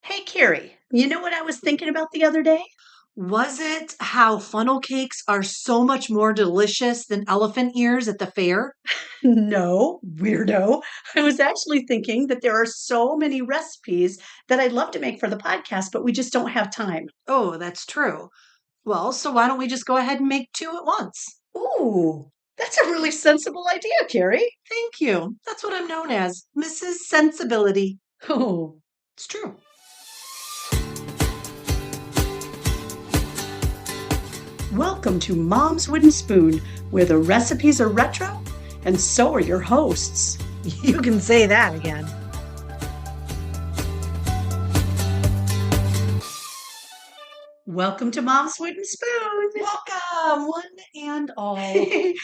Hey, Carrie, you know what I was thinking about the other day? Was it how funnel cakes are so much more delicious than elephant ears at the fair? No, weirdo. I was actually thinking that there are so many recipes that I'd love to make for the podcast, but we just don't have time. Oh, that's true. Well, so why don't we just go ahead and make two at once? Ooh, that's a really sensible idea, Carrie. Thank you. That's what I'm known as, Mrs. Sensibility. Oh, It's true. welcome to Mom's Wooden Spoon, where the recipes are retro and so are your hosts. You can say that again. Welcome to Mom's Wooden Spoon. Welcome, one and all. Carrie and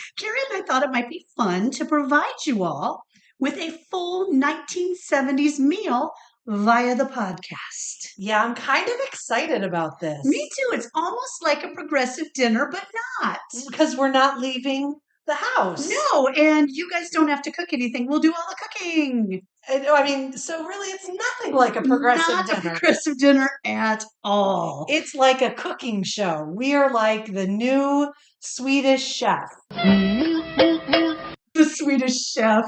I thought it might be fun to provide you all with a full 1970s meal via the podcast. Yeah, I'm kind of excited about this. Me too. It's almost like a progressive dinner, but not. Because we're not leaving the house. No, and you guys don't have to cook anything. We'll do all the cooking. So really it's nothing like a progressive Not a dinner. progressive dinner at all. It's like a cooking show. We are like the new Swedish chef. The Swedish chef.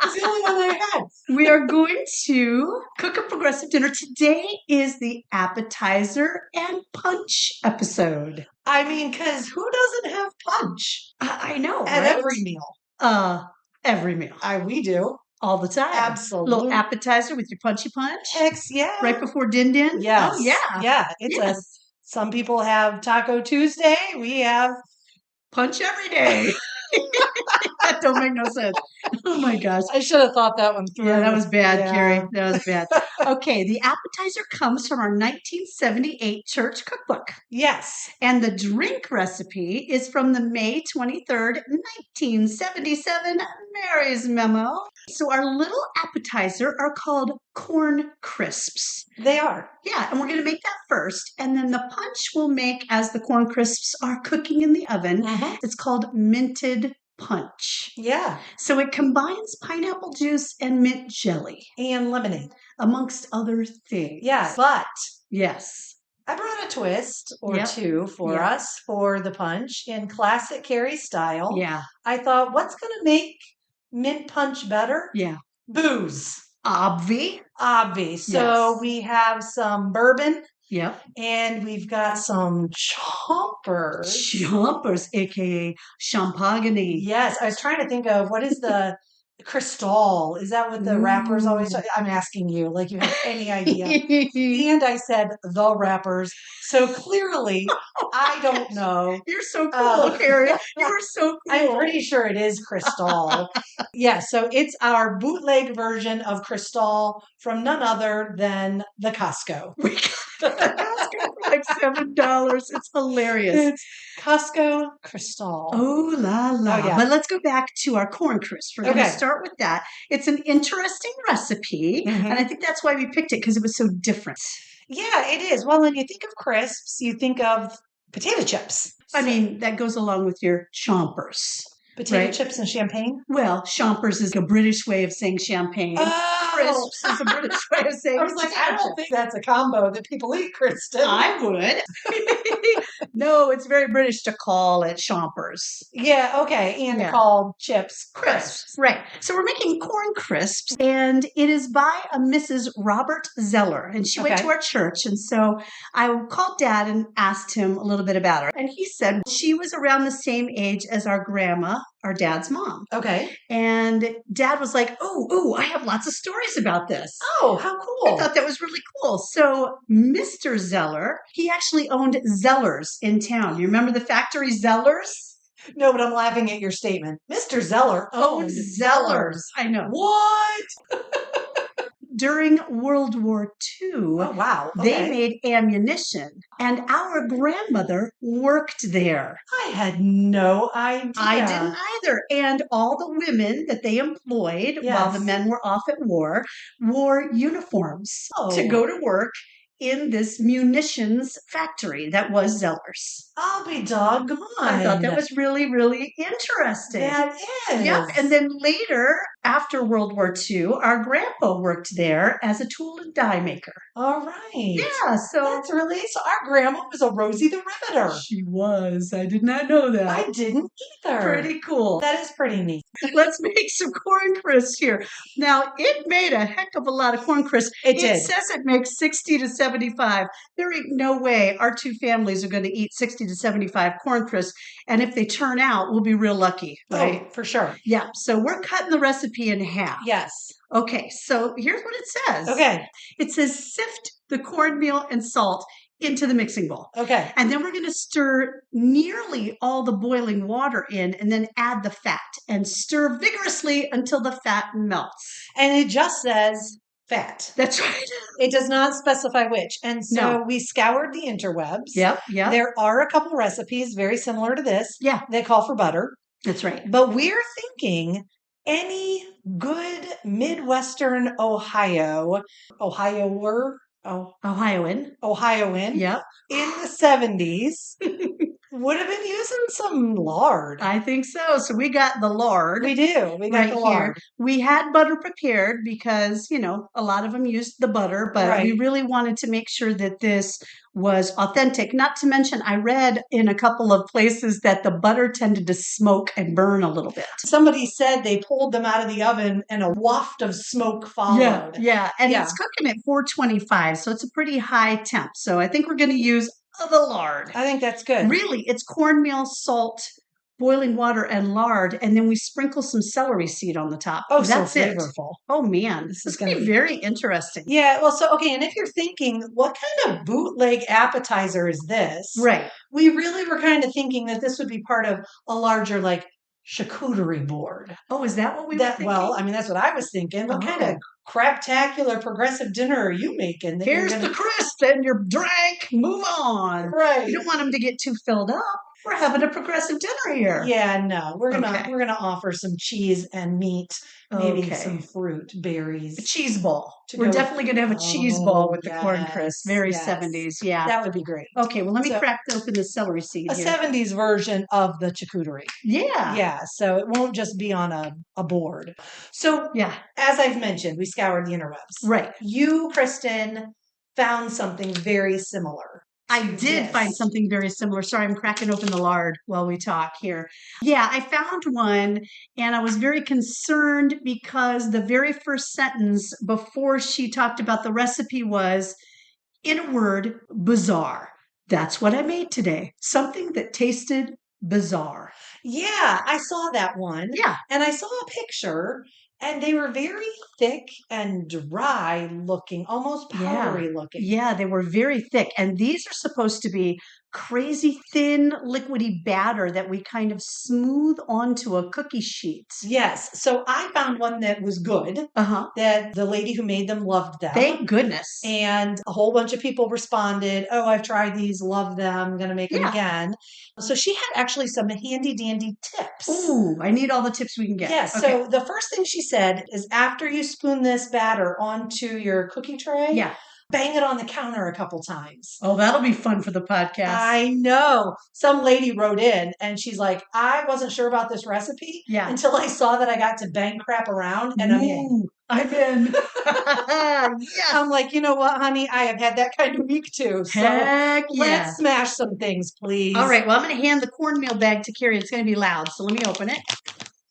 It's the only one I had. We are going to cook a progressive dinner. Today is the appetizer and punch episode. Because who doesn't have punch I know, at right? every meal? Every meal. We do. All the time. Absolutely. Little appetizer with your punchy punch. Hex, yeah. Right before din din. Yes. Oh, yeah. Yeah. It's some people have Taco Tuesday. We have Punch every day. That don't make no sense. Oh my gosh. I should have thought that one through. Yeah, that was bad, Yeah. Carrie. That was bad. Okay, the appetizer comes from our 1978 church cookbook. Yes. And the drink recipe is from the May 23rd, 1977 Mary's Memo. So our little appetizer are called corn crisps. They are. Yeah, and we're going to make that first. And then the punch we'll make as the corn crisps are cooking in the oven. Mhm. It's called minted punch. Yeah. So it combines pineapple juice and mint jelly, And lemonade. amongst other things. Yeah. But Yes. I brought a twist or Yep. two for Yeah. us for the punch in classic Carrie style. Yeah. I thought, what's going to make mint punch better? Yeah. Booze. Obvi. So Yes. we have some bourbon Yep. and we've got some chompers. Chompers, aka champagne. Yes, I was trying to think of what is the Cristal. Is that what the rappers always talk? I'm asking you, like you have any idea. And I said the rappers. So clearly, I don't know. You're so cool, Carrie. You are so cool. I'm pretty sure it is Cristal. Yeah, so it's our bootleg version of Cristal from none other than the Costco. We got the Costco for like $7. It's hilarious. It's Costco Cristal. Oh la la. Oh, yeah. But let's go back to our corn crisps. We're going to Okay. start with that. It's an interesting recipe, Mhm. and I think that's why we picked it, because it was so different. Yeah, it is. Well, when you think of crisps, you think of potato chips. I mean, that goes along with your chompers. Potato right. chips and champagne. Well, chompers is a British way of saying champagne. Crisps is a British way of saying I was like, I potato don't chip. think that's a combo that people eat, Kristen. I would. No, it's very British to call it chompers. Yeah, okay. And Yeah. called chips crisps. Right. So we're making corn crisps, and it is by a Mrs. Robert Zeller. And she went Okay. to our church. And so I called Dad and asked him a little bit about her. And he said she was around the same age as our grandma, our dad's mom. Okay. And Dad was like, oh, I have lots of stories about this. Oh, how I cool. thought that was really cool. So Mr. Zeller, he actually owned Zellers in town. You remember the factory Zellers? No, but I'm laughing at your statement. Mr. Zeller owned Zellers. I know. What? During World War II, Oh, wow. they Okay. made ammunition, and our grandmother worked there. I had no idea. I didn't either. And all the women that they employed while the Yes. men were off at war wore uniforms Oh. to go to work in this munitions factory that was Zellers. I'll be doggone. I thought that was really, really interesting. That is. Yep. And then later, after World War II, our grandpa worked there as a tool and die maker. All right. Yeah, so That's really, so our grandma was a Rosie the Riveter. she was. I did not know that. I didn't either. Pretty cool. That is pretty neat. Let's make some corn crisps here. Now, it made a heck of a lot of corn crisps. It did. Says it makes 60 to 75. There ain't no way our two families are going to eat 60 to 75 corn crisps. And if they turn out, we'll be real lucky, right? Oh, for sure. Yeah. So we're cutting the recipe in half. Yes. Okay. So here's what it says. Okay. It says sift the cornmeal and salt into the mixing bowl. Okay. And then we're going to stir nearly all the boiling water in and then add the fat and stir vigorously until the fat melts. And it just says fat. That's right. It does not specify which. And so No. we scoured the interwebs. Yep. There are a couple recipes very similar to this. Yeah. They call for butter. That's right. But we're thinking any good Midwestern Ohioan Yep. in the 70s would have been using some lard. I think so. So we got the lard. We do. We got right the here. lard. We had butter prepared because, a lot of them used the butter, but we really wanted to make sure that this was authentic. Not to mention, I read in a couple of places that the butter tended to smoke and burn a little bit. Somebody said they pulled them out of the oven and a waft of smoke followed. Yeah. And it's cooking at 425, so it's a pretty high temp. So I think we're going to use the lard. I think that's good. Really, it's cornmeal, salt, boiling water, and lard, and then we sprinkle some celery seed on the top. Oh, that's so flavorful. Oh man, this is going to be very interesting. Yeah, well, and if you're thinking, what kind of bootleg appetizer is this? Right. We really were kind of thinking that this would be part of a larger, charcuterie board. Oh, is that what we were thinking? Well, that's what I was thinking. What kind of craptacular progressive dinner are you making? Here's the crisp and your drink. Move on. Right. You don't want them to get too filled up. We're having a progressive dinner here. Yeah, no. We're gonna offer some cheese and meat, maybe some fruit, berries. A cheese bowl. We're definitely gonna have a cheese bowl with the corn crisp. Very 70s. Yeah. That would be great. Okay, well let me crack open the celery seed here. 70s version of the charcuterie. Yeah. Yeah. So it won't just be on a board. So as I've mentioned, we scoured the interwebs. Right. You, Kristen, found something very similar. I did find something very similar. Sorry, I'm cracking open the lard while we talk here. Yeah, I found one and I was very concerned because the very first sentence before she talked about the recipe was, in a word, bizarre. That's what I made today. Something that tasted bizarre. Yeah, I saw that one. Yeah. And I saw a picture. And they were very thick and dry looking, almost powdery looking. Yeah, they were very thick. And these are supposed to be crazy thin, liquidy batter that we kind of smooth onto a cookie sheet. Yes. So I found one that was good. That the lady who made them loved them. Thank goodness. And a whole bunch of people responded, "Oh, I've tried these, love them, I'm going to make them again." So she had actually some handy dandy tips. Ooh, I need all the tips we can get. Yes. Okay. So the first thing she said is after you spoon this batter onto your cookie tray, bang it on the counter a couple times. Oh, that'll be fun for the podcast. I know. Some lady wrote in and she's like, I wasn't sure about this recipe until I saw that I got to bang crap around and I'm in. I'm like, you know what, honey? I have had that kind of week too. So let's smash some things, please. All right. Well, I'm going to hand the cornmeal bag to Carrie. It's going to be loud. So let me open it.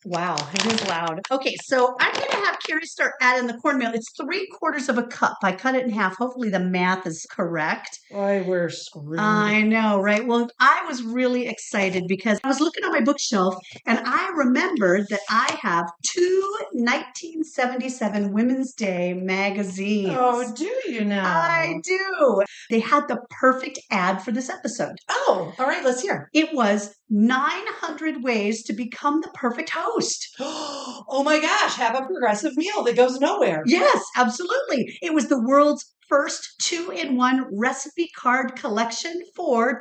Wow, it is loud. Okay, so I'm going to have Carrie start adding the cornmeal. It's 3/4 of a cup. I cut it in half. Hopefully the math is correct. Boy, we're screwed. I know, right? Well, I was really excited because I was looking on my bookshelf and I remembered that I have 2 1977 Women's Day magazines. Oh, do you now? I do. They had the perfect ad for this episode. Oh, all right, let's hear. It was 900 ways to become the perfect host. Oh my gosh, have a progressive meal that goes nowhere. Yes, absolutely. It was the world's first 2-in-1 recipe card collection for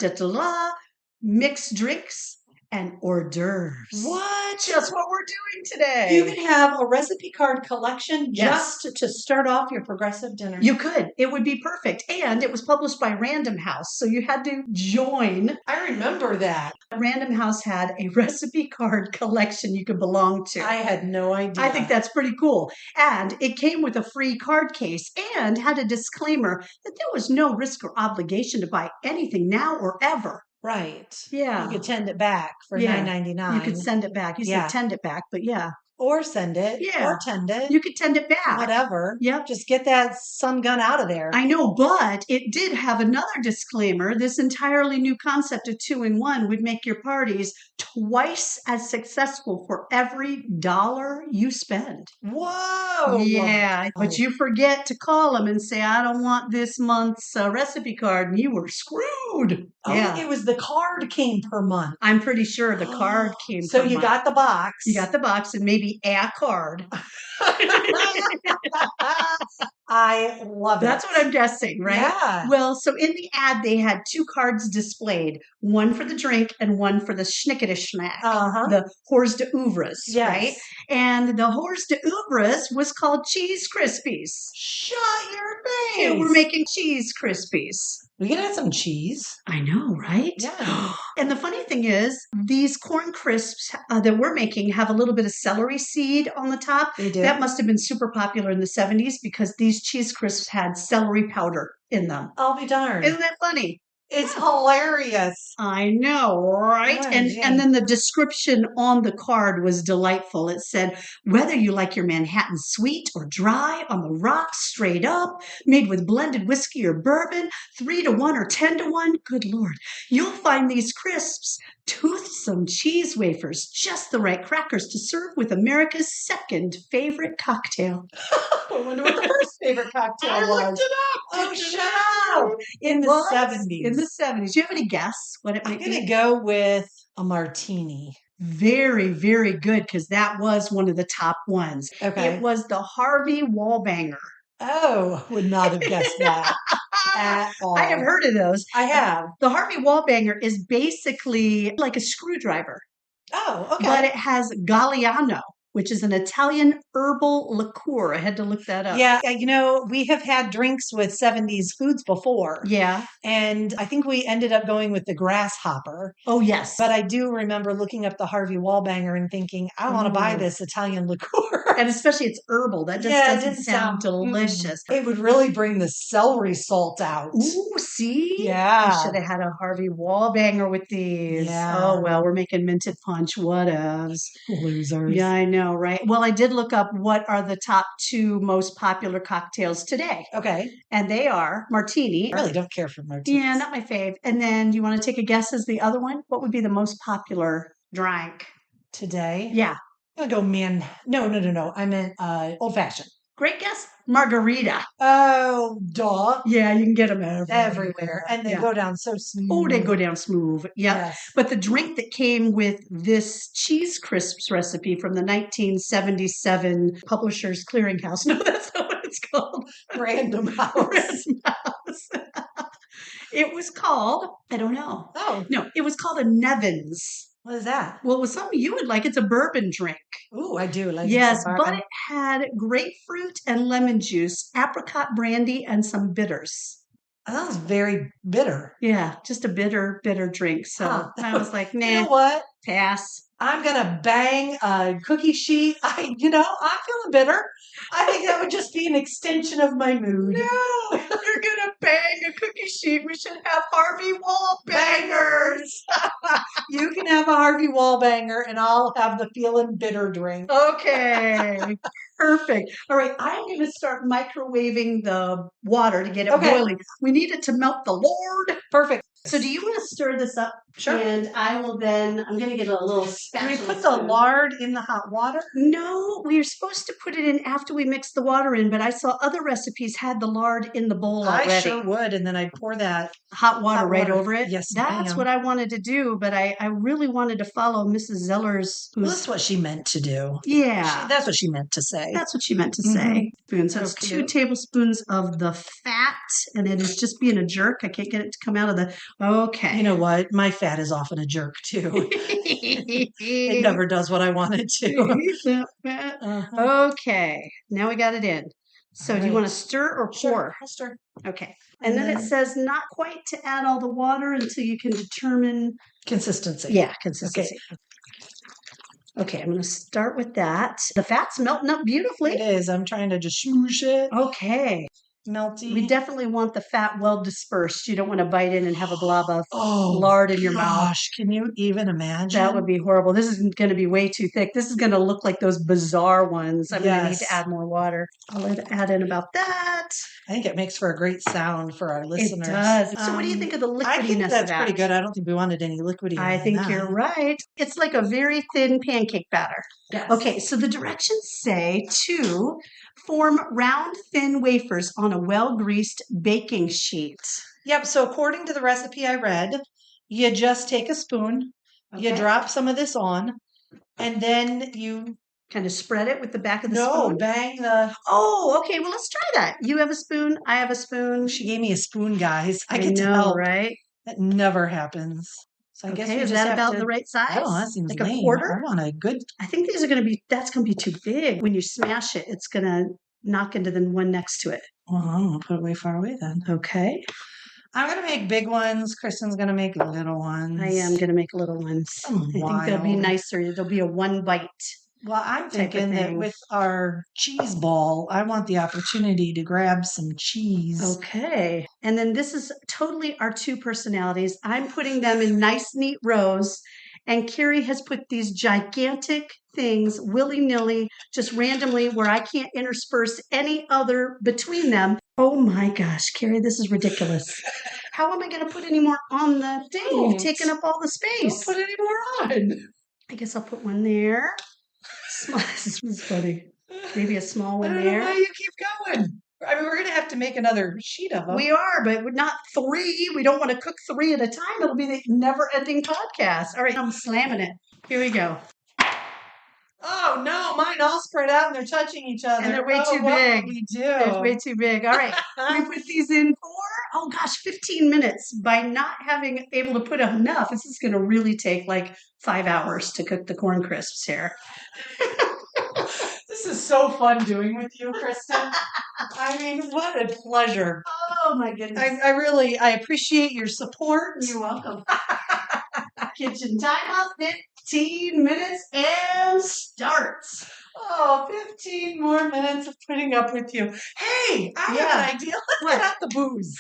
mixed drinks and hors d'oeuvres. What? Just what we're doing today. You can have a recipe card collection Yes. just to start off your progressive dinner. You could. It would be perfect. And it was published by Random House, so you had to join. I remember that. Random House had a recipe card collection you could belong to. I had no idea. I think that's pretty cool. And it came with a free card case and had a disclaimer that there was no risk or obligation to buy anything now or ever. Right. Yeah. You could send it back for Yeah. $9.99. You could send it back. You Yeah. said tend it back, but yeah. Or send it. Yeah. Or tend it. You could tend it back. Whatever. Yep. Just get that sun gun out of there. I know, but it did have another disclaimer. This entirely new concept of 2-in-1 would make your parties twice as successful for every dollar you spend. Whoa. Yeah, but you forget to call them and say, I don't want this month's recipe card, and you were screwed. Oh, Yeah. it was the card came per month. I'm pretty sure the card came So per you month. got the box. You got the box and maybe a card. I love it. That's what I'm guessing, right? Yeah. Well, so in the ad, they had two cards displayed, one for the drink and one for the schnickety-schnack, the hors d'oeuvres, Yes. right? And the hors d'oeuvres was called Cheese Krispies. Shut your face. Yeah, we're making Cheese Krispies. We could add some cheese. I know, right? Yeah. And the funny thing is, these corn crisps that we're making have a little bit of celery seed on the top. They do. That must have been super popular in the 70s because these cheese crisps had celery powder in them. I'll be darned. Isn't that funny? It's hilarious. I know, right? Oh, and then the description on the card was delightful. It said, whether you like your Manhattan sweet or dry, on the rocks, straight up, made with blended whiskey or bourbon, 3-to-1 or 10-to-1, good Lord, you'll find these crisps, toothsome cheese wafers, just the right crackers to serve with America's second favorite cocktail. I wonder what the first favorite cocktail was. I looked it up. Oh, shut up. In the 70s. In the 70s. Do you have any guess what it I'm might going to be? go with a martini. Very, very good, because that was one of the top ones. Okay. It was the Harvey Wallbanger. Oh, would not have guessed that at all. I have heard of those. I have. The Harvey Wallbanger is basically like a screwdriver, Oh, okay. but it has Galliano, which is an Italian herbal liqueur. I had to look that up. Yeah, you know, we have had drinks with 70s foods before. Yeah. And I think we ended up going with the grasshopper. Oh, yes. But I do remember looking up the Harvey Wallbanger and thinking, I want to buy this Italian liqueur. And especially it's herbal. That just doesn't sound delicious. It would really bring the celery salt out. Ooh, see? Yeah. We should have had a Harvey Wallbanger with these. Yeah. Oh, well, we're making minted punch. Whatevs. Losers. Yeah, I know, right? Well, I did look up what are the top 2 most popular cocktails today. Okay. And they are martini. I really don't care for martinis. Yeah, not my fave. And then you want to take a guess as the other one? What would be the most popular drink? Today? Yeah. I'm going to go No. I meant old fashioned. Great guess. Margarita. Oh, duh. Yeah, you can get them Everywhere. And they go down so smooth. Oh, they go down smooth. Yep. Yes. But the drink that came with this cheese crisps recipe from the 1977 Publishers Clearinghouse. No, that's not what it's called. Random House. Random House. It was called, I don't know. Oh. No, it was called a Nevins. What is that? Well, it was something you would like. It's a bourbon drink. Ooh, I do like Yes, but it had grapefruit and lemon juice, apricot brandy, and some bitters. That was very bitter. Yeah, just a bitter drink. So I was like, nah, You know what? pass. I'm going to bang a cookie sheet. I'm feeling bitter. I think that would just be an extension of my mood. No, you're going to bang a cookie sheet. We should have Harvey Wallbangers. You can have a Harvey Wallbanger and I'll have the feeling bitter drink. Okay, perfect. All right, I'm going to start microwaving the water to get it boiling. We need it to melt the lard. Perfect. So do you want to stir this up? Sure. And I'm going to get a little spatula. Do we put the lard in the hot water? No, we are supposed to put it in after we mix the water in, but I saw other recipes had the lard in the bowl already. I sure would, and then I'd pour that hot water right over it. Yes, that's ma'am. what I wanted to do, but I really wanted to follow Mrs. Zeller's. Well, that's what she meant to do. Yeah. That's what she meant to say. That's what she meant to say. So it's 2 tablespoons of the fat and it is just being a jerk. I can't get it to come out of the, okay. You know what? My fat is often a jerk too. It never does what I want it to. Okay, now we got it in. So do you want to stir or pour? Sure, I'll stir. Okay. And then it says not quite to add all the water until you can determine consistency. Yeah, consistency. Okay, I'm going to start with that. The fat's melting up beautifully. It is. I'm trying to just smoosh it. Okay. Melty. We definitely want the fat well dispersed. You don't want to bite in and have a blob of lard in your mouth. Gosh, can you even imagine? That would be horrible. This is going to be way too thick. This is going to look like those bizarre ones. I'm going to need to add more water. I'll add in about that. I think it makes for a great sound for our listeners. It does. So what do you think of the liquidiness I think that's of that? pretty good. I don't think we wanted any liquidy. I think you're right. It's like a very thin pancake batter. Yes. Okay, so the directions say to form round, thin wafers on a well-greased baking sheet. Yep. So according to the recipe I read, you just take a spoon, you drop some of this on, and then you kind of spread it with the back of the spoon. Bang the. Oh, okay. Well, let's try that. You have a spoon. I have a spoon. She gave me a spoon, guys. I get to help. Right? That never happens. So I guess we is just that about the right size? I don't know. That seems like lame. A quarter? I want a good. I think these are going to be. That's going to be too big. When you smash it, it's going to knock into the one next to it. Well, I'm going to put it way far away then. Okay. I'm going to make big ones. Kristen's going to make little ones. I am going to make little ones. I think they'll be nicer. There'll be a one bite. Well, I'm thinking that with our cheese ball, I want the opportunity to grab some cheese. Okay. And then this is totally our two personalities. I'm putting them in nice, neat rows. And Carrie has put these gigantic things willy-nilly, just randomly, where I can't intersperse any other between them. Oh my gosh, Carrie, this is ridiculous. How am I going to put any more on the thing? You've taken up all the space. Don't put any more on. I guess I'll put one there. This is funny. Maybe a small one there. I don't know why you keep going. I mean, we're going to have to make another sheet of them. We are, but not 3. We don't want to cook 3 at a time. It'll be the never-ending podcast. All right, I'm slamming it. Here we go. Oh, no, mine all spread out and they're touching each other. And they're way too big. We do. They're way too big. All right, we put these in for, 15 minutes. By not having able to put enough, this is going to really take like 5 hours to cook the corn crisps here. This is so fun doing with you, Kristen. I mean, what a pleasure. Oh, my goodness. I appreciate your support. You're welcome. Kitchen timeout, 15 minutes and starts. Oh, 15 more minutes of putting up with you. Hey, I have an idea. Let's get out the booze.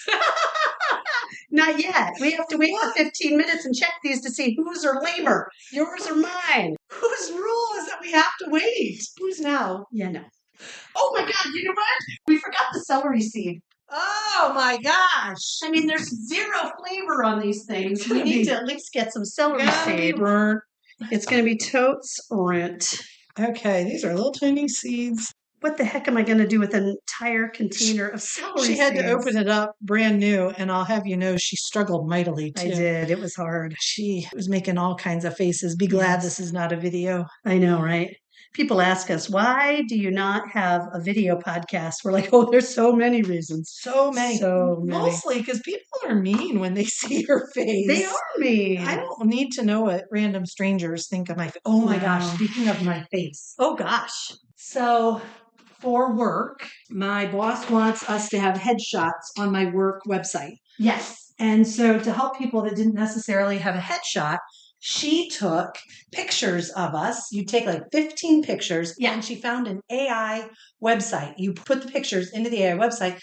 Not yet. We have to wait for 15 minutes and check these to see whose are lamer, yours or mine. Whose rule is that we have to wait? Who's now? Yeah, no. Oh my God, you know what? We forgot the celery seed. Oh my gosh. I mean, there's 0 flavor on these things. We need to at least get some celery seed. It's going to be totes rent. Okay, these are little tiny seeds. What the heck am I going to do with an entire container of celery She had to open it up brand new, and I'll have you know she struggled mightily too. I did. It was hard. She was making all kinds of faces. Be glad this is not a video. I know, right? People ask us, why do you not have a video podcast? We're like, oh, there's so many reasons. So many. Mostly because people are mean when they see your face. They are mean. I don't need to know what random strangers think of my face. Oh my gosh, speaking of my face. Oh gosh. So for work, my boss wants us to have headshots on my work website. Yes. And so to help people that didn't necessarily have a headshot, she took pictures of us. You take like 15 pictures. Yeah. And she found an AI website. You put the pictures into the AI website.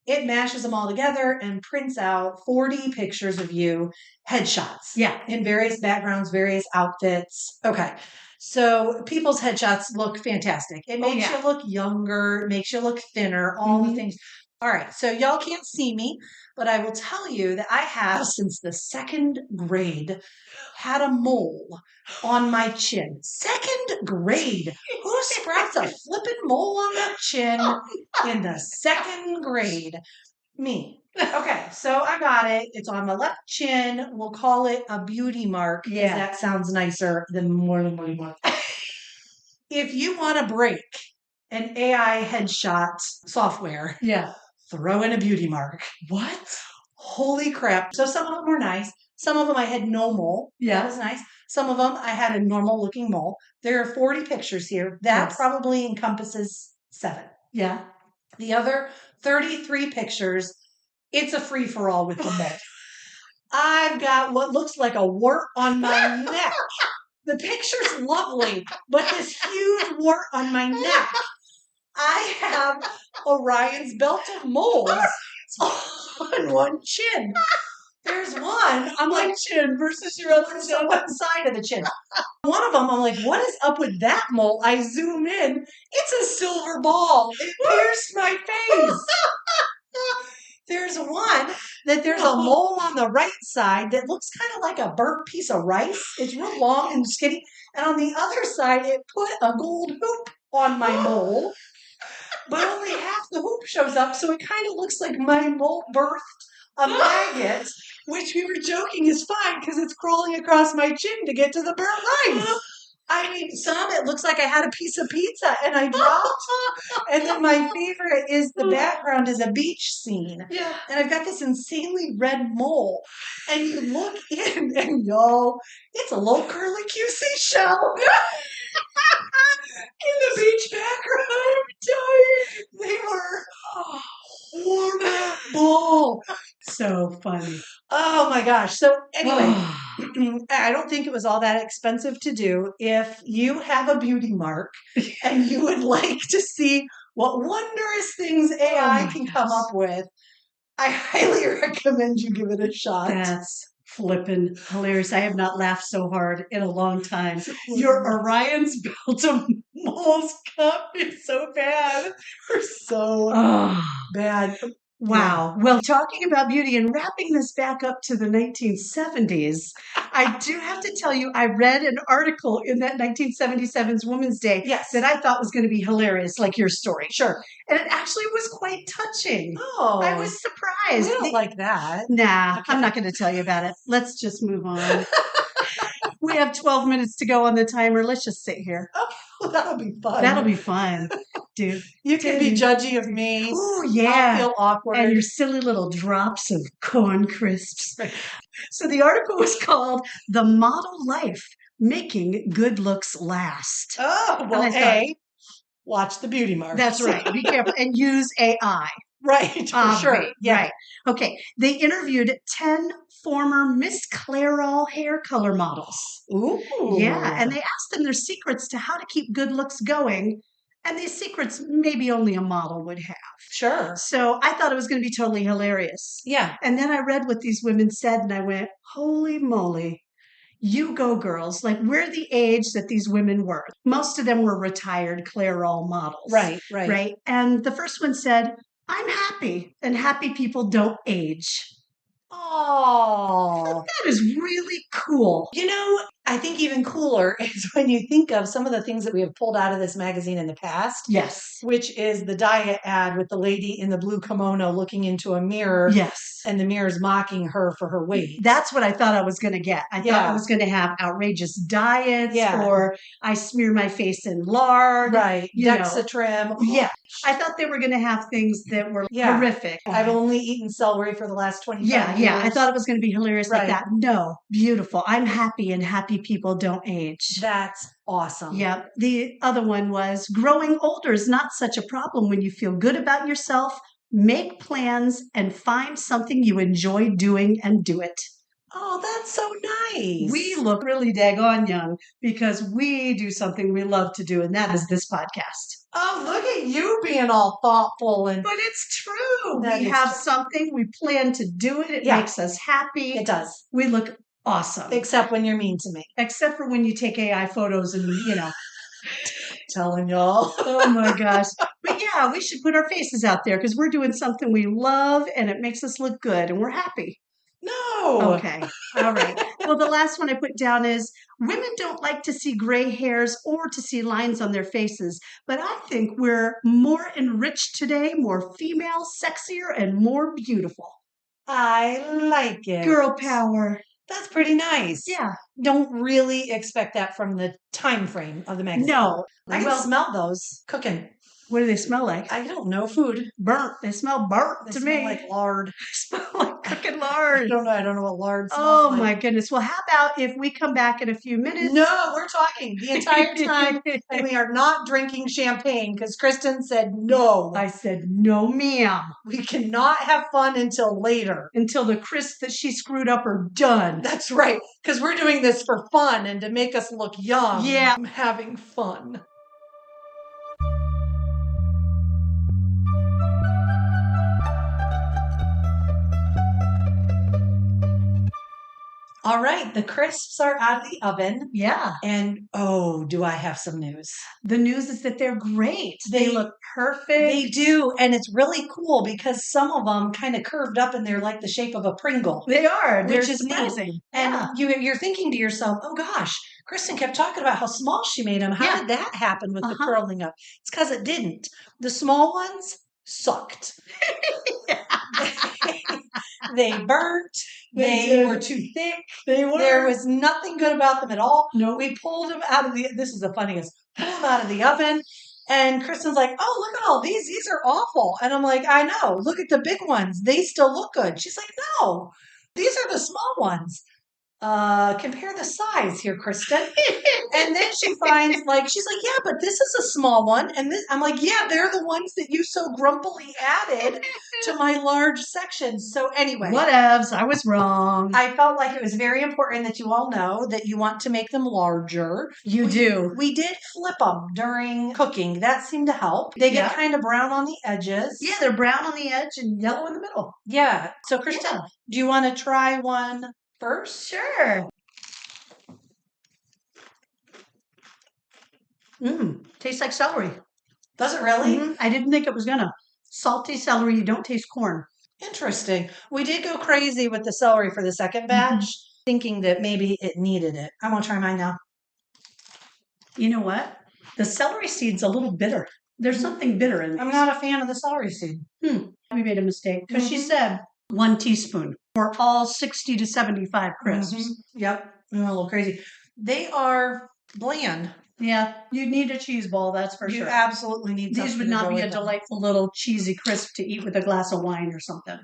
It mashes them all together and prints out 40 pictures of you, headshots. Yeah. In various backgrounds, various outfits. Okay. So people's headshots look fantastic. It makes you look younger, it makes you look thinner, all the things. All right. So y'all can't see me, but I will tell you that I have, since the 2nd grade, had a mole on my chin. 2nd grade. Who sprouts a flippin' mole on their chin in the 2nd grade? Me. Okay, so I got it. It's on my left chin. We'll call it a beauty mark. Yeah. That sounds nicer than more than what you want. If you want to break an AI headshot software, throw in a beauty mark. What? Holy crap. So some of them were nice. Some of them I had no mole. Yeah. That was nice. Some of them I had a normal looking mole. There are 40 pictures here. That probably encompasses 7. Yeah. The other 33 pictures, it's a free for all with the mole. I've got what looks like a wart on my neck. The picture's lovely, but this huge wart on my neck. I have Orion's belt of moles on one chin. There's one. I'm like, chin versus your other chin. One side of the chin. One of them, I'm like, what is up with that mole? I zoom in. It's a silver ball. It pierced my face. There's one that there's a mole on the right side that looks kind of like a burnt piece of rice. It's real long and skinny. And on the other side, it put a gold hoop on my mole. But only half the hoop shows up, so it kind of looks like my mole birthed a maggot, which we were joking is fine because it's crawling across my chin to get to the burnt rice. I mean, some it looks like I had a piece of pizza and I dropped. And then my favorite is the background is a beach scene. Yeah. And I've got this insanely red mole. And you look in and yo, it's a little curly QC shell. In the beach background. They were horrible. So funny. Oh my gosh. So anyway, I don't think it was all that expensive to do. If you have a beauty mark and you would like to see what wondrous things AI can come up with, I highly recommend you give it a shot. That's flippin' hilarious. I have not laughed so hard in a long time. Your Orion's belt of moles cut me so bad. We're so bad. Wow. Well, talking about beauty and wrapping this back up to the 1970s, I do have to tell you, I read an article in that 1977's Women's Day that I thought was going to be hilarious, like your story. Sure. And it actually was quite touching. Oh. I was surprised. I don't like that. Nah, okay. I'm not going to tell you about it. Let's just move on. We have 12 minutes to go on the timer. Let's just sit here. Oh, that'll be fun. That'll be fun, dude. You can be judgy of me. Oh, yeah. I'll feel awkward. And your silly little drops of corn crisps. So the article was called The Model Life, Making Good Looks Last. Oh, well, watch the beauty marks. That's right. Be careful. And use AI. Right, for sure. Yeah. Right. Okay. They interviewed 10 former Miss Clairol hair color models. Ooh. Yeah. And they asked them their secrets to how to keep good looks going. And these secrets maybe only a model would have. Sure. So I thought it was going to be totally hilarious. Yeah. And then I read what these women said and I went, holy moly. You go, girls. Like, we're the age that these women were. Most of them were retired Clairol models. Right. Right. And the first one said, I'm happy, and happy people don't age. Oh, that is really cool. You know, I think even cooler is when you think of some of the things that we have pulled out of this magazine in the past. Yes. Which is the diet ad with the lady in the blue kimono looking into a mirror. Yes. And the mirror's mocking her for her weight. That's what I thought I was going to get. I thought I was going to have outrageous diets or I smear my face in lard. Right. Dexatrim. Yeah. I thought they were going to have things that were horrific. I've only eaten celery for the last 25 years. Yeah. I thought it was going to be hilarious like that. No. Beautiful. I'm happy and happy people don't age. That's awesome. Yep. The other one was growing older is not such a problem when you feel good about yourself, make plans, and find something you enjoy doing and do it. Oh, that's so nice. We look really daggone young because we do something we love to do, and that is this podcast. Oh, look at you being all thoughtful. But it's true. We have something. We plan to do it. It makes us happy. It does. We look awesome. Except when you're mean to me. Except for when you take AI photos and, telling y'all. Oh my gosh. But yeah, we should put our faces out there because we're doing something we love and it makes us look good and we're happy. No. Okay. All right. Well, the last one I put down is women don't like to see gray hairs or to see lines on their faces, but I think we're more enriched today, more female, sexier, and more beautiful. I like it. Girl power. That's pretty nice. Yeah. Don't really expect that from the time frame of the magazine. No. I can smell those cooking. What do they smell like? I don't know. Food. Burnt. They smell burnt They to smell me. like lard. They smell like cooking I lard. don't know. I don't know what lard smells Oh like. my goodness. Well, how about if we come back in a few minutes? No, we're talking the entire time, and we are not drinking champagne because Kristen said no. I said, no, ma'am. We cannot have fun until later. Until the crisps that she screwed up are done. That's right, because we're doing this for fun and to make us look young. Yeah. I'm having fun. All right, the crisps are out of the oven. Yeah. And oh, do I have some news? The news is that they're great. They look perfect. They do. And it's really cool because some of them kind of curved up and they're like the shape of a Pringle. They are. Which They're is surprising. neat. And you're thinking to yourself, oh gosh, Kristen kept talking about how small she made them. How did that happen with the curling up? It's because it didn't. The small ones sucked. They burnt. They were too thick. They were. There was nothing good about them at all. No. We pulled them out of this is the funniest, pulled them out of the oven. And Kristen's like, oh, look at all these. These are awful. And I'm like, I know. Look at the big ones. They still look good. She's like, no, these are the small ones. Compare the size here, Kristen. And then she finds she's like, yeah, but this is a small one. And this, I'm like, yeah, they're the ones that you so grumpily added to my large section. So anyway. Whatevs. I was wrong. I felt like it was very important that you all know that you want to make them larger. You do. We did flip them during cooking. That seemed to help. They get kind of brown on the edges. Yeah, they're brown on the edge and yellow in the middle. Yeah. So Kristen, do you want to try one first? Sure. Tastes like celery. Does it really? Mm-hmm. I didn't think it was gonna. Salty celery, you don't taste corn. Interesting. We did go crazy with the celery for the second batch, thinking that maybe it needed it. I'm going to try mine now. You know what? The celery seed's a little bitter. There's something bitter in it. I'm not a fan of the celery seed. We made a mistake because she said 1 teaspoon for all 60 to 75 crisps. Yep. I'm a little crazy. They are bland. Yeah, you need a cheese ball, that's for sure. You absolutely need something. These would not be a delightful little cheesy crisp to eat with a glass of wine or something.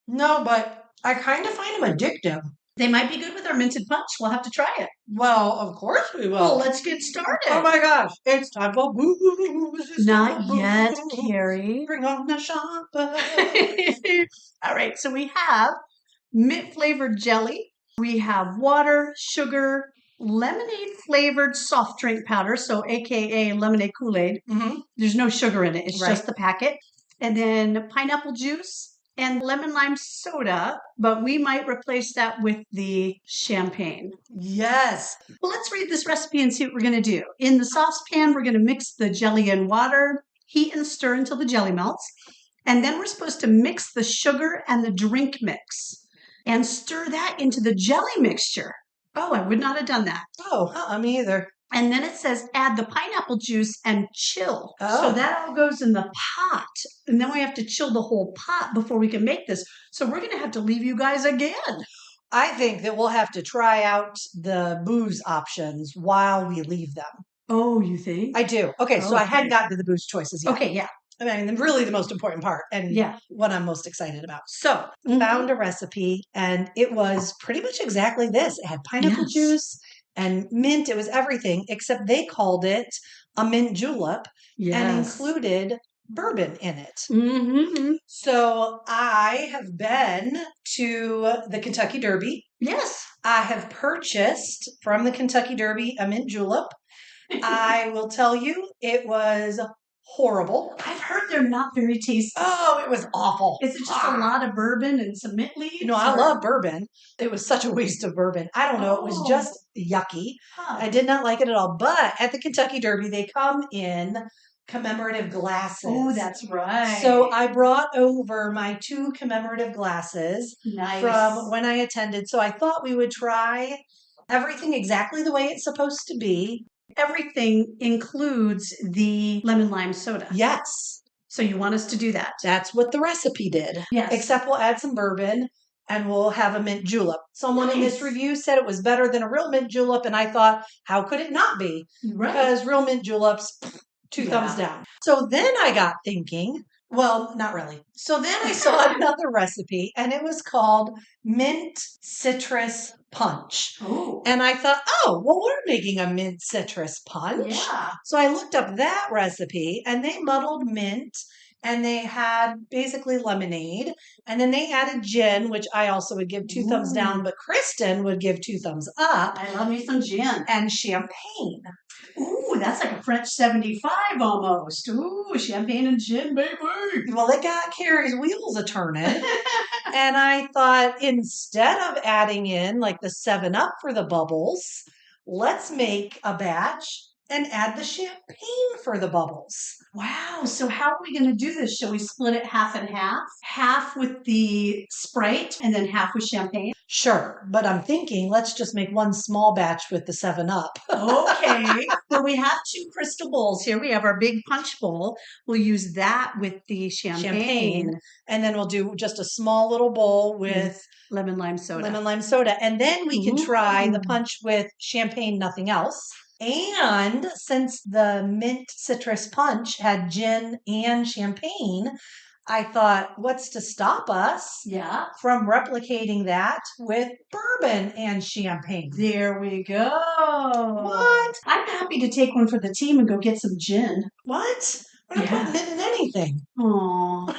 No, but I kind of find them addictive. They might be good with our minted punch. We'll have to try it. Well, of course we will. Well, let's get started. Oh my gosh, it's time for booze. Not yet, Carrie. Bring on the champagne. All right, so we have mint flavored jelly. We have water, sugar, lemonade flavored soft drink powder, so AKA lemonade Kool-Aid. There's no sugar in it. It's just the packet. And then pineapple juice and lemon lime soda, but we might replace that with the champagne. Yes. Well, let's read this recipe and see what we're going to do. In the saucepan, we're going to mix the jelly and water, heat and stir until the jelly melts. And then we're supposed to mix the sugar and the drink mix and stir that into the jelly mixture. Oh, I would not have done that. Oh, me either. And then it says add the pineapple juice and chill. Oh. So that all goes in the pot. And then we have to chill the whole pot before we can make this. So we're going to have to leave you guys again. I think that we'll have to try out the booze options while we leave them. Oh, you think? I do. Okay, so I hadn't gotten to the booze choices yet. Okay, yeah. I mean, really the most important part and what I'm most excited about. So, found a recipe and it was pretty much exactly this. It had pineapple juice and mint. It was everything except they called it a mint julep and included bourbon in it. So, I have been to the Kentucky Derby. Yes. I have purchased from the Kentucky Derby a mint julep. I will tell you, it was horrible. I've heard they're not very tasty. Oh, it was awful. Is it just a lot of bourbon and some mint leaves? No, I love bourbon. It was such a waste of bourbon. I don't know. It was just yucky. I did not like it at all. But at the Kentucky Derby, they come in commemorative glasses. Oh, that's right. So I brought over my 2 commemorative glasses from when I attended. So I thought we would try everything exactly the way it's supposed to be. Everything includes the lemon lime soda. Yes. So you want us to do that? That's what the recipe did. Yes. Except we'll add some bourbon and we'll have a mint julep. Someone in this review said it was better than a real mint julep. And I thought, how could it not be? Right. Because real mint juleps, Two thumbs down. So then I got thinking, well, not really. So then I saw another recipe and it was called mint citrus punch. Oh. And I thought, oh, well, we're making a mint citrus punch. Yeah. So I looked up that recipe and they muddled mint and they had basically lemonade. And then they added gin, which I also would give two thumbs down, but Kristen would give two thumbs up. I love me some gin. And champagne. Ooh, that's like a French 75 almost. Ooh, champagne and gin, baby. Well, it got Carrie's wheels a turning. And I thought instead of adding in like the 7-Up for the bubbles, let's make a batch and add the champagne for the bubbles. Wow. So how are we going to do this? Shall we split it half and half? Half with the Sprite and then half with champagne? Sure. But I'm thinking let's just make one small batch with the 7-Up. Okay. Well, we have 2 crystal bowls here. We have our big punch bowl. We'll use that with the champagne. And then we'll do just a small little bowl with lemon lime soda. And then we can try the punch with champagne, nothing else. And since the mint citrus punch had gin and champagne, I thought, what's to stop us from replicating that with bourbon and champagne? There we go. What? I'm happy to take one for the team and go get some gin. What? We're not putting it in anything. Aww.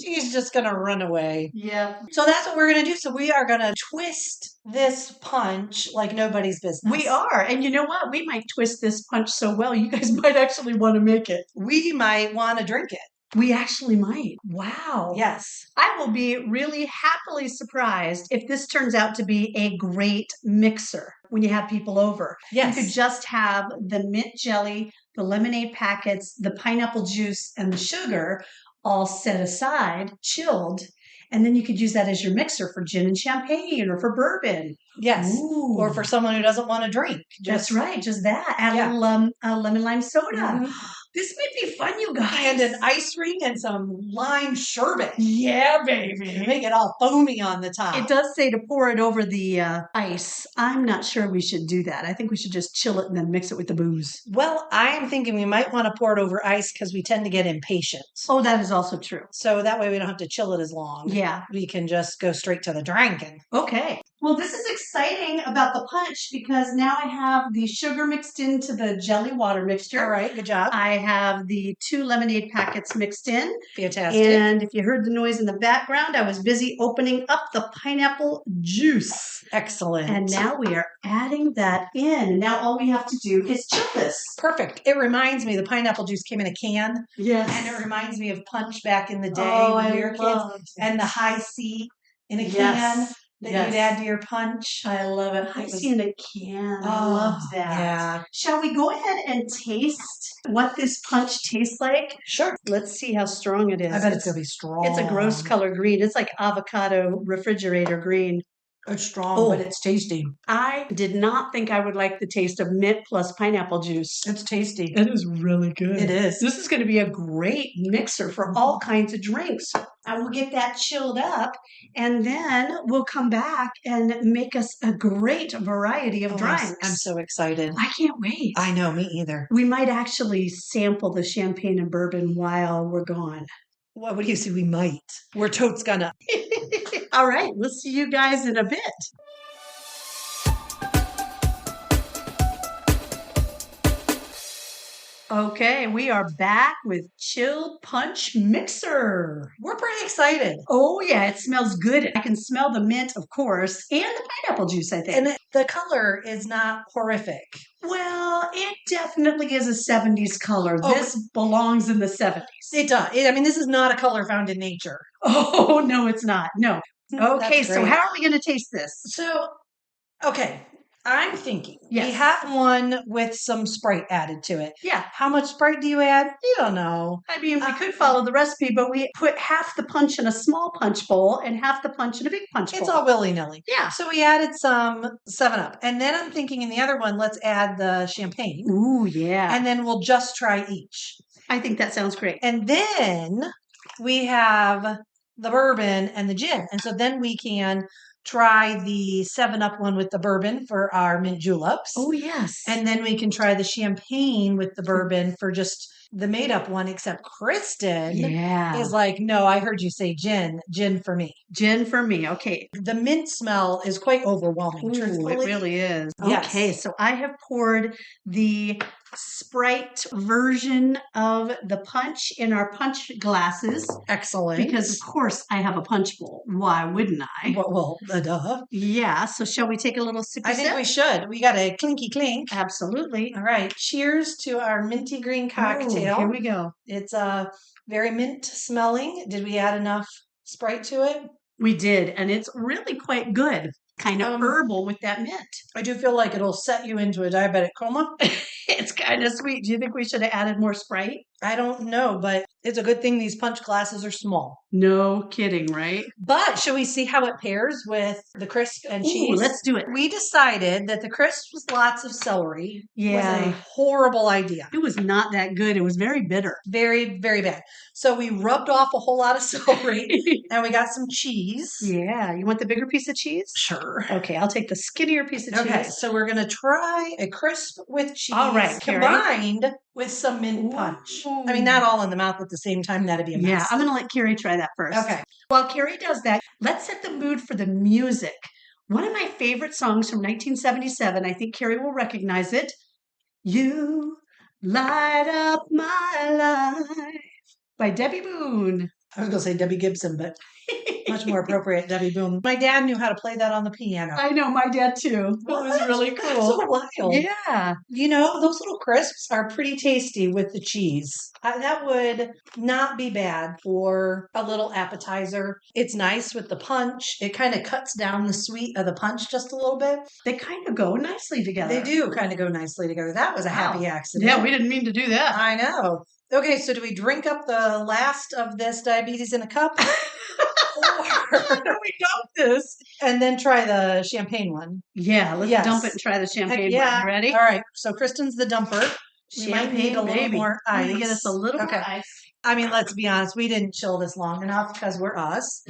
She's just going to run away. Yeah. So that's what we're going to do. So we are going to twist this punch like nobody's business. We are. And you know what? We might twist this punch so well, you guys might actually want to make it. We might want to drink it. We actually might. Wow. Yes. I will be really happily surprised if this turns out to be a great mixer when you have people over. Yes. You could just have the mint jelly, the lemonade packets, the pineapple juice, and the sugar all set aside, chilled, and then you could use that as your mixer for gin and champagne or for bourbon. Yes. Ooh. Or for someone who doesn't want to drink. That's right. Just that. Add a little lemon lime soda. Mm-hmm. This might be fun, you guys. And an ice ring and some lime sherbet. Yeah, baby. Make it all foamy on the top. It does say to pour it over the ice. I'm not sure we should do that. I think we should just chill it and then mix it with the booze. Well, I am thinking we might want to pour it over ice because we tend to get impatient. Oh, that is also true. So that way we don't have to chill it as long. Yeah. We can just go straight to the drinking. Okay. Well, this is exciting about the punch because now I have the sugar mixed into the jelly water mixture. All right. Good job. I have the 2 lemonade packets mixed in. Fantastic. And if you heard the noise in the background, I was busy opening up the pineapple juice. Excellent. And now we are adding that in. And now all we have to do is chill this. Perfect. It reminds me, the pineapple juice came in a can. Yes. And it reminds me of punch back in the day when we were kids. And the high C in a can that you'd add to your punch. I love it. High C in a can. I love that. Yeah. Shall we go ahead and taste what this punch tastes like? Sure. Let's see how strong it is. I bet it's going to be strong. It's a gross color green. It's like avocado refrigerator green. It's strong, but it's tasty. I did not think I would like the taste of mint plus pineapple juice. It's tasty. It is really good. It is. This is going to be a great mixer for all kinds of drinks. I will get that chilled up, and then we'll come back and make us a great variety of drinks. I'm so excited. I can't wait. I know, me either. We might actually sample the champagne and bourbon while we're gone. What do you see? We might. We're totes gonna. All right, we'll see you guys in a bit. Okay, we are back with Chilled Punch Mixer. We're pretty excited. Oh, yeah, it smells good. I can smell the mint, of course, and the pineapple juice, I think. And the color is not horrific. Well, it definitely is a 70s color. Oh, this belongs in the 70s. It does. I mean, this is not a color found in nature. Oh, no, it's not. No. Okay, so how are we going to taste this? So, okay. I'm thinking we Yes. have one with some Sprite added to it. Yeah. How much Sprite do you add? You don't know. I mean, we could follow the recipe, but we put half the punch in a small punch bowl and half the punch in a big punch bowl. It's all willy-nilly. Yeah. So we added some 7-Up. And then I'm thinking in the other one, let's add the champagne. Ooh, yeah. And then we'll just try each. I think that sounds great. And then we have the bourbon and the gin. And so then we can try the 7-Up one with the bourbon for our mint juleps. Oh, yes. And then we can try the champagne with the bourbon for just the made-up one, except Kristen is like, no, I heard you say gin. Gin for me. Gin for me. Okay. The mint smell is quite overwhelming, truthfully. It really is. Yes. Okay, so I have poured the Sprite version of the punch in our punch glasses. Excellent. Because, of course, I have a punch bowl. Why wouldn't I? Well, duh. Yeah, so shall we take a little sip? I think we should. We got a clinky clink. Absolutely. All right. Cheers to our minty green cocktail. Here we go. It's very mint smelling. Did we add enough Sprite to it? We did, and it's really quite good. Kind of herbal with that mint. I do feel like it'll set you into a diabetic coma. It's kind of sweet. Do you think we should have added more Sprite? I don't know, but it's a good thing these punch glasses are small. No kidding, right? But should we see how it pairs with the crisp and cheese? Ooh, let's do it. We decided that the crisp with lots of celery was a horrible idea. It was not that good. It was very bitter. Very, very bad. So we rubbed off a whole lot of celery and we got some cheese. Yeah. You want the bigger piece of cheese? Sure. Okay, I'll take the skinnier piece of cheese. Okay, so we're going to try a crisp with cheese. All right, combined with some mint punch. I mean, not all in the mouth at the same time. That'd be a mess. Yeah, I'm going to let Carrie try that first. Okay. While Carrie does that, let's set the mood for the music. One of my favorite songs from 1977, I think Carrie will recognize it. You light up my life by Debbie Boone. I was going to say Debbie Gibson, but much more appropriate, Debbie Boone. My dad knew how to play that on the piano. I know, my dad too. It was really cool. So wild. Yeah. You know, those little crisps are pretty tasty with the cheese. That would not be bad for a little appetizer. It's nice with the punch. It kind of cuts down the sweet of the punch just a little bit. They kind of go nicely together. They do kind of go nicely together. That was a happy accident. Yeah, we didn't mean to do that. I know. Okay, so do we drink up the last of this diabetes in a cup? Or we dump this and then try the champagne one? Yeah, let's dump it and try the champagne one. Ready? All right, so Kristen's the dumper. We might need a little more ice. Get us a little more ice. I mean, let's be honest. We didn't chill this long enough because we're us.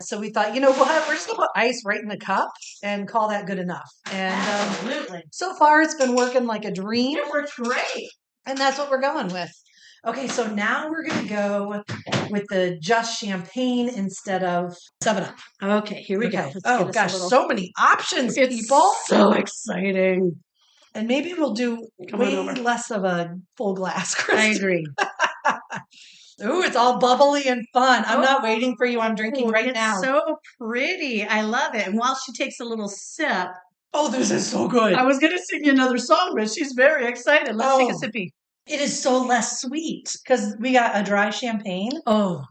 So we thought, you know what? We're just going to put ice right in the cup and call that good enough. And absolutely. So far, it's been working like a dream. It worked great. And that's what we're going with. Okay, so now we're going to go with the just champagne instead of 7-Up. Okay, here we go. Oh, gosh, so many options, people. So exciting. And maybe we'll do way less of a full glass, Kristen. I agree. Ooh, it's all bubbly and fun. I'm not waiting for you. I'm drinking right now. It's so pretty. I love it. And while she takes a little sip. Oh, this is so good. I was going to sing you another song, but she's very excited. Let's take a sippy. It is so less sweet because we got a dry champagne. Oh,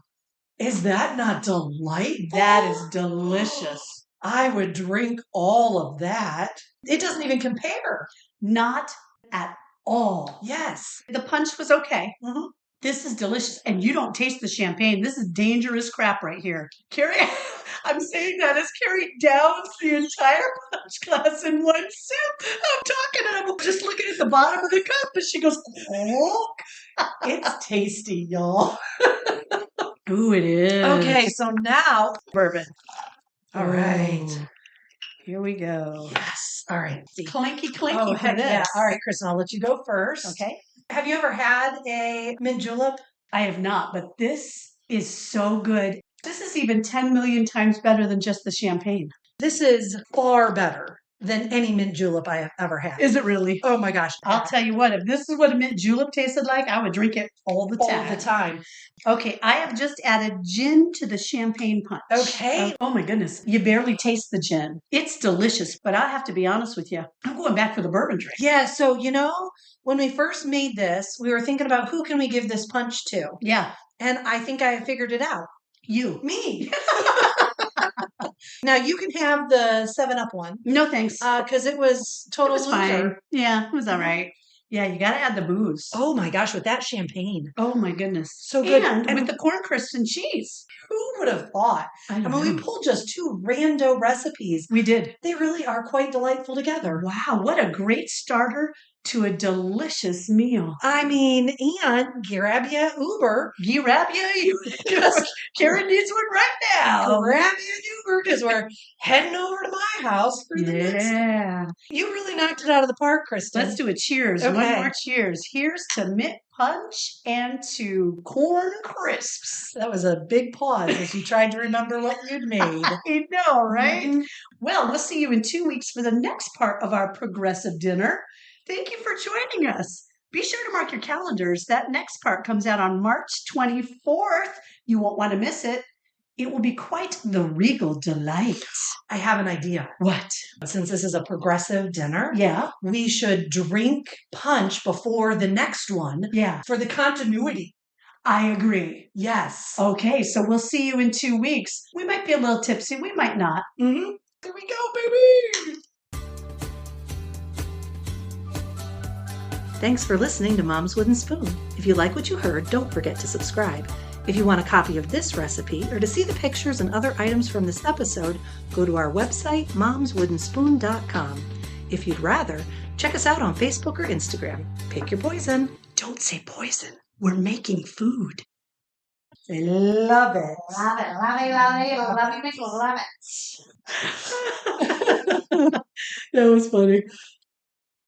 is that not delightful? That is delicious. I would drink all of that. It doesn't even compare. Not at all. Yes. The punch was okay. Mm-hmm. This is delicious. And you don't taste the champagne. This is dangerous crap right here. Carrie, I'm saying that as Carrie downs the entire punch glass in one sip. I'm talking and I'm just looking at the bottom of the cup and she goes, oh, it's tasty, y'all. Ooh, it is. Okay, so now bourbon. All right. Here we go. Yes. All right. Clanky, clanky. Oh, heck yeah. All right, Kristen, I'll let you go first. Okay. Have you ever had a mint julep? I have not, but this is so good. This is even 10 million times better than just the champagne. This is far better than any mint julep I have ever had. Is it really? Oh my gosh. I'll tell you what, if this is what a mint julep tasted like, I would drink it all the time. All the time. Okay, I have just added gin to the champagne punch. Okay. Oh my goodness. You barely taste the gin. It's delicious, but I have to be honest with you. I'm going back for the bourbon drink. Yeah, so you know, when we first made this, we were thinking about who can we give this punch to? Yeah. And I think I figured it out. You. Me. Now you can have the 7-Up one. No thanks. Because it was total loser. Fine. Yeah, it was all right. Yeah, you got to add the booze. Oh my gosh, with that champagne. Oh my goodness. So good. And with the corn crisps and cheese. Who would have thought? I mean, we pulled just two rando recipes. We did. They really are quite delightful together. Wow, what a great starter to a delicious meal. I mean, and grab you Uber. Grab you? Carrie needs one right now. Grab you an Uber because we're heading over to my house for the next. You really knocked it out of the park, Kristen. Let's do a cheers. Okay. One more cheers. Here's to mint punch and to corn crisps. That was a big pause as you tried to remember what you'd made. I know, right? Well, we'll see you in 2 weeks for the next part of our progressive dinner. Thank you for joining us. Be sure to mark your calendars. That next part comes out on March 24th. You won't want to miss it. It will be quite the regal delight. I have an idea. What? Since this is a progressive dinner, Yeah. we should drink punch before the next one. Yeah. For the continuity. I agree. Yes. Okay, so we'll see you in 2 weeks. We might be a little tipsy. We might not. There we go, baby. Thanks for listening to Mom's Wooden Spoon. If you like what you heard, don't forget to subscribe. If you want a copy of this recipe or to see the pictures and other items from this episode, go to our website, momswoodenspoon.com. If you'd rather, check us out on Facebook or Instagram. Pick your poison. Don't say poison. We're making food. I love it. Love it, love it, love it, love it, love it. That was funny.